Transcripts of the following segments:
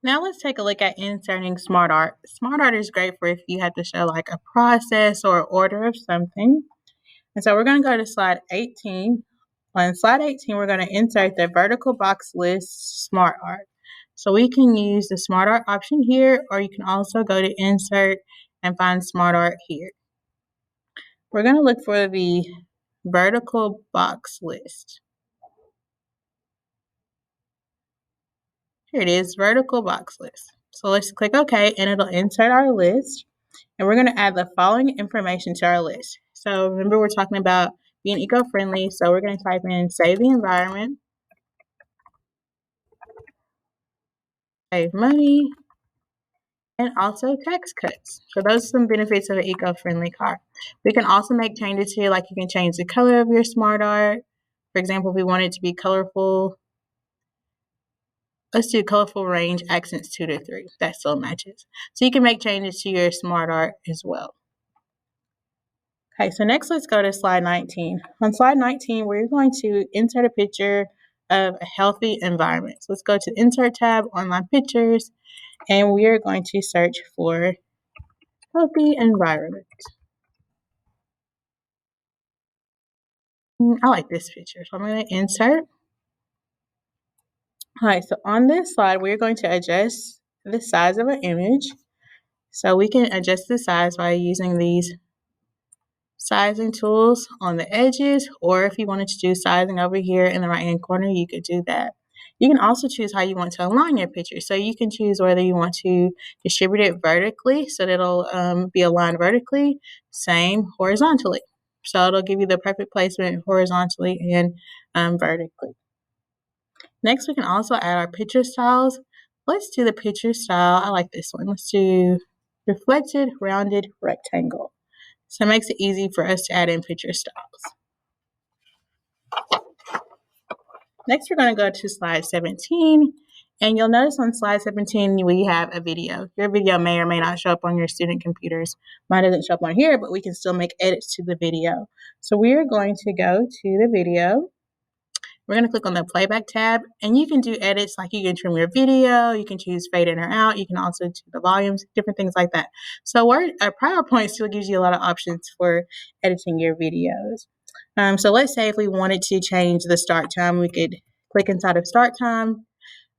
Now let's take a look at inserting Smartart. Smartart is great for if you have to show like a process or order of something. And so we're going to go to slide 18. On slide 18, we're going to insert the vertical box list Smartart. So we can use the Smartart option here, or you can also go to insert and find Smartart here. We're going to look for the vertical box list. Here it is, vertical box list. So let's click OK, and it'll insert our list. And we're going to add the following information to our list. So remember, we're talking about being eco-friendly. So we're going to type in save the environment, save money, and also tax cuts. So those are some benefits of an eco-friendly car. We can also make changes here, like you can change the color of your Smartart. For example, if we want it to be colorful, let's do colorful range accents 2 to 3. That still matches. So you can make changes to your Smartart as well. Okay, so next let's go to slide 19. On slide 19, we're going to insert a picture of a healthy environment. So let's go to the Insert tab, Online Pictures, and we are going to search for healthy environment. I like this picture, so I'm going to insert. All right, so on this slide, we're going to adjust the size of an image. So we can adjust the size by using these sizing tools on the edges, or if you wanted to do sizing over here in the right hand corner, you could do that. You can also choose how you want to align your picture. So you can choose whether you want to distribute it vertically, so that it'll be aligned vertically, same horizontally. So it'll give you the perfect placement horizontally and vertically. Next, we can also add our picture styles. Let's do the picture style. I like this one. Let's do reflected rounded rectangle. So it makes it easy for us to add in picture styles. Next, we're going to go to slide 17. And you'll notice on slide 17, we have a video. Your video may or may not show up on your student computers. Mine doesn't show up on here, but we can still make edits to the video. So we are going to go to the video. We're going to click on the playback tab, and you can do edits like you can trim your video, you can choose fade in or out, you can also do the volumes, different things like that. So PowerPoint still gives you a lot of options for editing your videos. So let's say if we wanted to change the start time, we could click inside of start time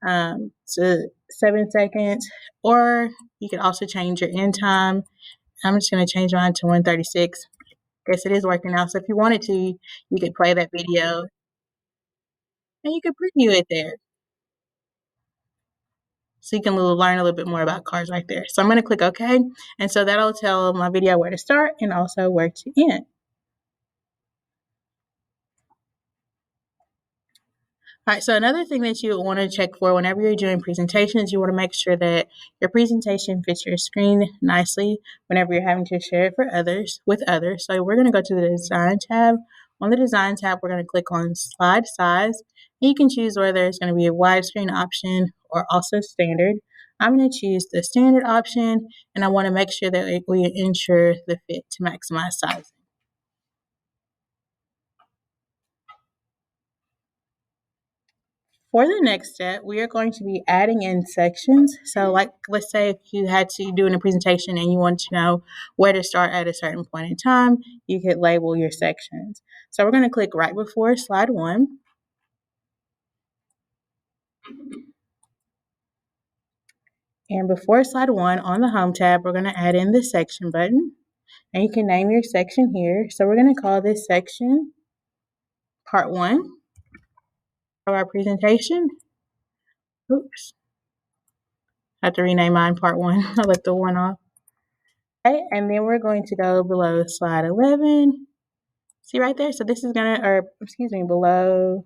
to 7 seconds, or you could also change your end time. I'm just going to change mine to 1:36. Guess it is working now. So if you wanted to, you could play that video and you can preview it there. So you can learn a little bit more about cars right there. So I'm going to click OK. And so that'll tell my video where to start and also where to end. All right, so another thing that you want to check for whenever you're doing presentations, you want to make sure that your presentation fits your screen nicely whenever you're having to share it with others. So we're going to go to the Design tab. On the Design tab, we're going to click on Slide Size. And you can choose whether it's going to be a widescreen option or also standard. I'm going to choose the standard option, and I want to make sure that we ensure the fit to maximize size. For the next step, we are going to be adding in sections. So like, let's say if you had to do a presentation and you want to know where to start at a certain point in time, you could label your sections. So we're going to click right before slide 1. And before slide 1 on the Home tab, we're going to add in the section button. And you can name your section here. So we're going to call this section Part 1 of our presentation. Oops. I have to rename mine Part 1. I left the 1 off. Okay, and then we're going to go below slide 11. See right there? So this is below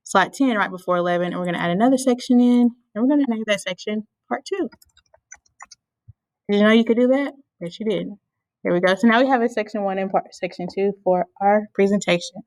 slide 10, right before 11, and we're going to add another section in, and we're going to name that section Part 2. Did you know you could do that? Yes, you did. Here we go. So now we have a section 1 and section 2 for our presentation.